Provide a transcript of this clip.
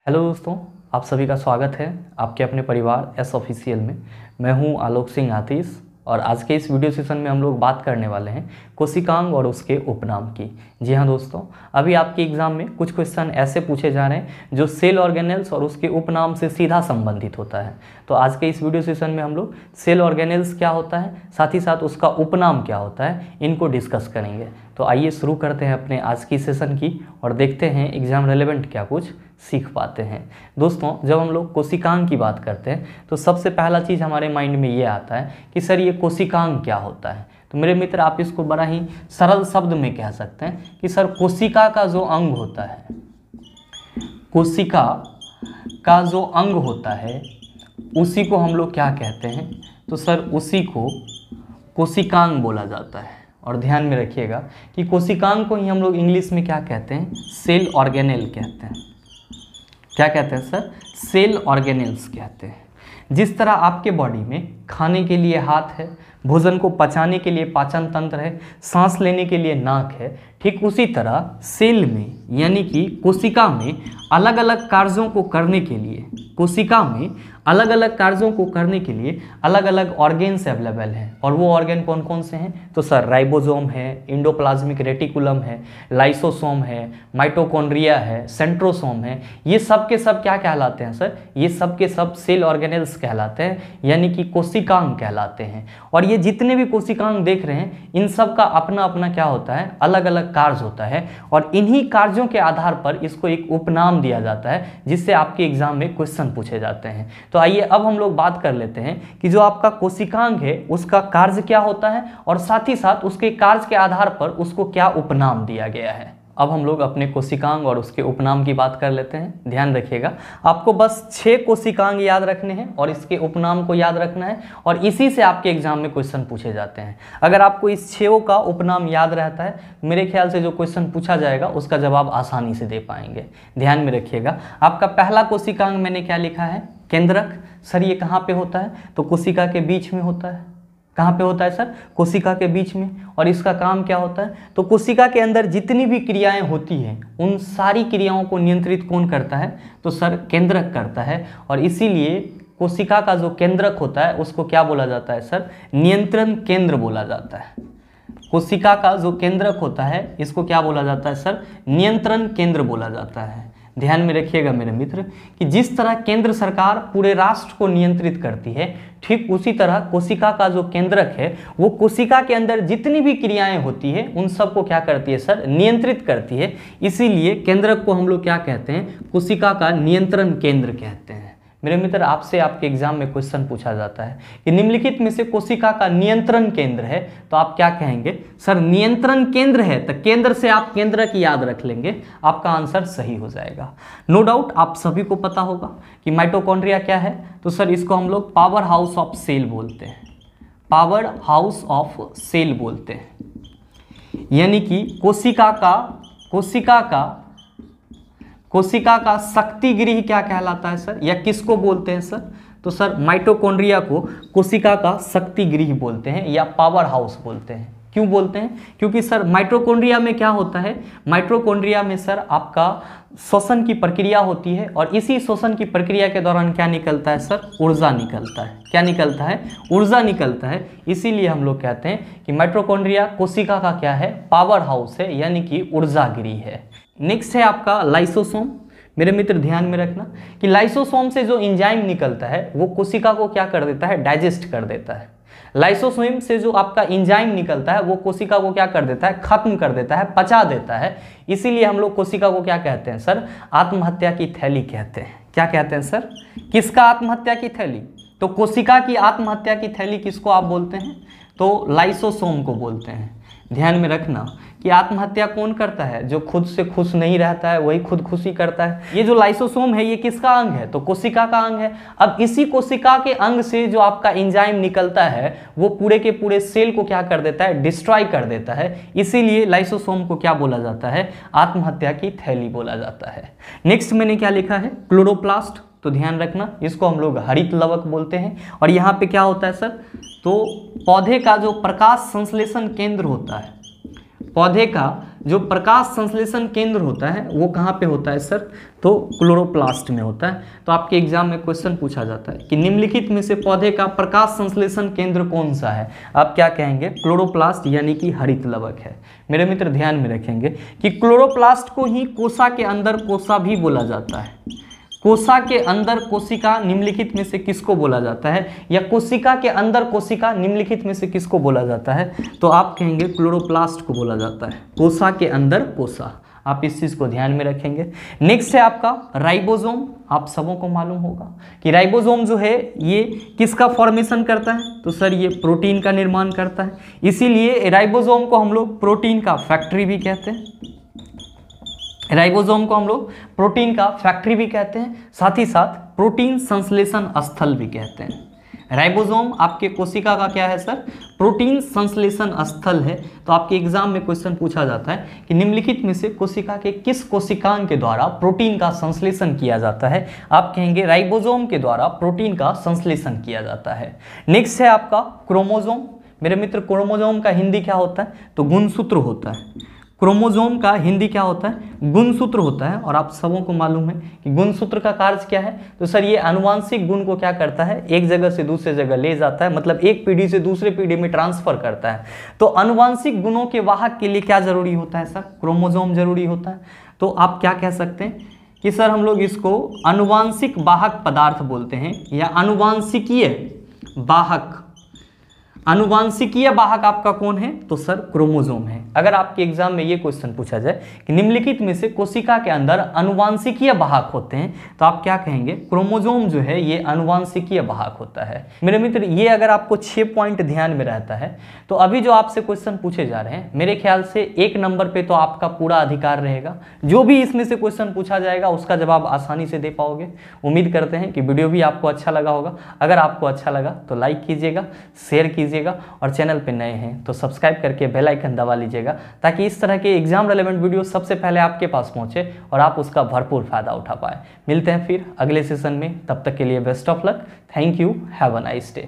Hello दोस्तों, आप सभी का स्वागत है आपके अपने परिवार एस ऑफिशियल में। मैं हूं आलोक सिंह आतिश और आज के इस वीडियो सेशन में हम लोग बात करने वाले हैं कोशिकांग और उसके उपनाम की। जी हाँ दोस्तों, अभी आपके एग्जाम में कुछ क्वेश्चन ऐसे पूछे जा रहे हैं जो सेल ऑर्गेनेल्स और उसके उपनाम से सीधा संबंधित होता है। तो आज के इस वीडियो सेशन में हम लोग सेल ऑर्गेनेल्स क्या होता है, साथ ही साथ उसका उपनाम क्या होता है, इनको डिस्कस करेंगे। तो आइए शुरू करते हैं अपने आज की सेशन की और देखते हैं एग्जाम रेलेवेंट क्या कुछ सीख पाते हैं। दोस्तों, जब हम लोग कोशिकांग की बात करते हैं तो सबसे पहला चीज़ हमारे माइंड में ये आता है कि सर ये कोशिकांग क्या होता है। तो मेरे मित्र, आप इसको बड़ा ही सरल शब्द में कह सकते हैं कि सर कोशिका का जो अंग होता है, कोशिका का जो अंग होता है उसी को हम लोग क्या कहते हैं, तो सर उसी को कोशिकांग बोला जाता है। और ध्यान में रखिएगा कि कोशिकांग को ही हम लोग इंग्लिश में क्या कहते हैं, सेल ऑर्गेनेल कहते हैं। क्या कहते हैं सर, सेल ऑर्गेनेल्स कहते हैं। जिस तरह आपके बॉडी में खाने के लिए हाथ है, भोजन को पचाने के लिए पाचन तंत्र है, सांस लेने के लिए नाक है, ठीक उसी तरह सेल में यानी कि कोशिका में अलग अलग कार्यों को करने के लिए, कोशिका में अलग अलग कार्यों को करने के लिए अलग अलग ऑर्गेन्स अवेलेबल हैं। और वो ऑर्गेन कौन कौन से हैं, तो सर राइबोसोम है, इंडोप्लाज्मिक रेटिकुलम है, लाइसोसोम है, माइटोकॉन्ड्रिया है, सेंट्रोसोम है। ये सब के सब क्या कहलाते हैं सर, ये सब के सब सेल ऑर्गेनेल्स कहलाते हैं, यानी कि कोशिकांग कहलाते हैं। और ये जितने भी कोशिकांग देख रहे हैं इन सब का अपना अपना क्या होता है, अलग अलग कार्य होता है। और इन्हीं कार्यों के आधार पर इसको एक उपनाम दिया जाता है जिससे आपके एग्जाम में क्वेश्चन पूछे जाते हैं। तो आइए अब हम लोग बात कर लेते हैं कि जो आपका कोशिकांग है उसका कार्य क्या होता है और साथ ही साथ उसके कार्य के आधार पर उसको क्या उपनाम दिया गया है। अब हम लोग अपने कोशिकांग और उसके उपनाम की बात कर लेते हैं। ध्यान रखिएगा, आपको बस 6 कोशिकांग याद रखने हैं और इसके उपनाम को याद रखना है और इसी से आपके एग्जाम में क्वेश्चन पूछे जाते हैं। अगर आपको इस 6 का उपनाम याद रहता है, मेरे ख्याल से जो क्वेश्चन पूछा जाएगा उसका जवाब आसानी से दे पाएंगे। ध्यान में रखिएगा, आपका पहला कोशिकांग मैंने क्या लिखा है, केंद्रक। सर ये कहाँ पे होता है, तो कोशिका के बीच में होता है। कहाँ पे होता है सर, कोशिका के बीच में। और इसका काम क्या होता है, तो कोशिका के अंदर जितनी भी क्रियाएं होती हैं उन सारी क्रियाओं को नियंत्रित कौन करता है, तो सर केंद्रक करता है। और इसीलिए कोशिका का जो केंद्रक होता है उसको क्या बोला जाता है सर, नियंत्रण केंद्र बोला जाता है। कोशिका का जो केंद्रक होता है इसको क्या बोला जाता है सर, नियंत्रण केंद्र बोला जाता है। ध्यान में रखिएगा मेरे मित्र कि जिस तरह केंद्र सरकार पूरे राष्ट्र को नियंत्रित करती है, ठीक उसी तरह कोशिका का जो केंद्रक है वो कोशिका के अंदर जितनी भी क्रियाएं होती है उन सब को क्या करती है सर, नियंत्रित करती है। इसीलिए केंद्रक को हम लोग क्या कहते हैं, कोशिका का नियंत्रण केंद्र कहते हैं। मेरे मित्र, आपसे आपके एग्जाम में क्वेश्चन पूछा जाता है कि निम्नलिखित में से कोशिका का नियंत्रण केंद्र है, तो आप क्या कहेंगे, सर नियंत्रण केंद्र है, तो केंद्र से आप केंद्र की याद रख लेंगे, आपका आंसर सही हो जाएगा। नो डाउट आप सभी को पता होगा कि माइटोकॉन्ड्रिया क्या है, तो सर इसको हम लोग पावर हाउस ऑफ सेल बोलते हैं, पावर हाउस ऑफ सेल बोलते हैं। यानी कि कोशिका का शक्ति गृह क्या कहलाता है सर, या किसको बोलते हैं सर, तो सर माइटोकॉन्ड्रिया को कोशिका का शक्ति गृह बोलते हैं या पावर हाउस बोलते हैं। क्यों बोलते हैं, क्योंकि सर माइटोकॉन्ड्रिया में क्या होता है, माइटोकॉन्ड्रिया में सर आपका श्वसन की प्रक्रिया होती है और इसी श्वसन की प्रक्रिया के दौरान क्या निकलता है सर, ऊर्जा निकलता है। क्या निकलता है, ऊर्जा निकलता है। इसीलिए हम लोग कहते हैं कि माइटोकॉन्ड्रिया कोशिका का क्या है, पावर हाउस है, यानी कि ऊर्जा गृह है। नेक्स्ट है आपका लाइसोसोम। मेरे मित्र ध्यान में रखना कि लाइसोसोम से जो एंजाइम निकलता है वो कोशिका को क्या कर देता है, डाइजेस्ट कर देता है। लाइसोसोम से जो आपका एंजाइम निकलता है वो कोशिका को क्या कर देता है, खत्म कर देता है, पचा देता है। इसीलिए हम लोग कोशिका को क्या कहते हैं सर, आत्महत्या की थैली कहते हैं। क्या कहते हैं सर, किसका आत्महत्या की थैली, तो कोशिका की आत्महत्या की थैली किसको आप बोलते हैं, तो लाइसोसोम को बोलते हैं। ध्यान में रखना कि आत्महत्या कौन करता है, जो खुद से खुश नहीं रहता है वही खुदकुशी करता है। ये जो लाइसोसोम है ये किसका अंग है, तो कोशिका का अंग है। अब इसी कोशिका के अंग से जो आपका एंजाइम निकलता है वो पूरे के पूरे सेल को क्या कर देता है, डिस्ट्रॉय कर देता है। इसीलिए लाइसोसोम को क्या बोला जाता है, आत्महत्या की थैली बोला जाता है। नेक्स्ट मैंने क्या लिखा है, क्लोरोप्लास्ट। तो ध्यान रखना इसको हम लोग हरित लवक बोलते हैं। और यहाँ पे क्या होता है सर, तो पौधे का जो प्रकाश संश्लेषण केंद्र होता है, पौधे का जो प्रकाश संश्लेषण केंद्र होता है वो कहाँ पे होता है सर? तो क्लोरोप्लास्ट में होता है। तो आपके एग्जाम में क्वेश्चन पूछा जाता है कि निम्नलिखित में से पौधे का प्रकाश संश्लेषण केंद्र कौन सा है? आप क्या कहेंगे? क्लोरोप्लास्ट यानी कि हरित लवक है। मेरे मित्र ध्यान में रखेंगे कि क्लोरोप्लास्ट को ही कोशा के अंदर कोशा भी बोला जाता है। कोशा के अंदर कोशिका निम्नलिखित में से किसको बोला जाता है? या कोशिका के अंदर कोशिका निम्नलिखित में से किसको बोला जाता है? तो आप कहेंगे क्लोरोप्लास्ट को बोला जाता है। कोशा के अंदर कोशा, आप इस चीज को ध्यान में रखेंगे। नेक्स्ट है आपका राइबोसोम। आप सबों को मालूम होगा कि राइबोसोम जो है ये किसका फॉर्मेशन करता है? तो सर ये प्रोटीन का निर्माण करता है। इसीलिए राइबोसोम को हम लोग प्रोटीन का फैक्ट्री भी कहते हैं। राइबोसोम को हम लोग प्रोटीन का फैक्ट्री भी कहते हैं, साथ ही साथ प्रोटीन संश्लेषण स्थल भी कहते हैं। राइबोसोम आपके कोशिका का क्या है सर? प्रोटीन संश्लेषण स्थल है। तो आपके एग्जाम में क्वेश्चन पूछा जाता है कि निम्नलिखित में से कोशिका के किस कोशिकांग के द्वारा प्रोटीन का संश्लेषण किया जाता है? आप कहेंगे राइबोसोम के द्वारा प्रोटीन का संश्लेषण किया जाता है। नेक्स्ट है आपका क्रोमोसोम। मेरे मित्र क्रोमोसोम का हिंदी क्या होता है? तो गुणसूत्र होता है। क्रोमोसोम का हिंदी क्या होता है? गुणसूत्र होता है। और आप सबों को मालूम है कि गुणसूत्र का कार्य क्या है? तो सर ये आनुवांशिक गुण को क्या करता है? एक जगह से दूसरे जगह ले जाता है, मतलब एक पीढ़ी से दूसरे पीढ़ी में ट्रांसफर करता है। तो आनुवांशिक गुणों के वाहक के लिए क्या जरूरी होता है सर? क्रोमोसोम जरूरी होता है। तो आप क्या कह सकते हैं कि सर हम लोग इसको आनुवांशिक वाहक पदार्थ बोलते हैं, या आनुवांशिकीय वाहक। आनुवांशिकीय वाहक आपका कौन है? तो सर क्रोमोसोम है। अगर आपके एग्जाम में ये क्वेश्चन पूछा जाए कि निम्नलिखित में से कोशिका के अंदर आनुवांशिकीय वाहक होते हैं, तो आप क्या कहेंगे? क्रोमोसोम जो है ये आनुवांशिकीय वाहक होता है। मेरे मित्र ये अगर आपको 6 पॉइंट ध्यान में रहता है तो अभी जो आपसे क्वेश्चन पूछे जा रहे हैं मेरे ख्याल से 1 नंबर पे तो आपका पूरा अधिकार रहेगा। जो भी इसमें से क्वेश्चन पूछा जाएगा उसका जवाब आसानी से दे पाओगे। उम्मीद करते हैं कि वीडियो भी आपको अच्छा लगा होगा। अगर आपको अच्छा लगा तो लाइक कीजिएगा, शेयर कीजिएगा, और चैनल पे नए हैं तो सब्सक्राइब करके बेल आइकन दबा लीजिएगा, ताकि इस तरह के एग्जाम रेलेवेंट वीडियो सबसे पहले आपके पास पहुंचे और आप उसका भरपूर फायदा उठा पाए। मिलते हैं फिर अगले सेशन में, तब तक के लिए best of luck. Thank you, have a nice day.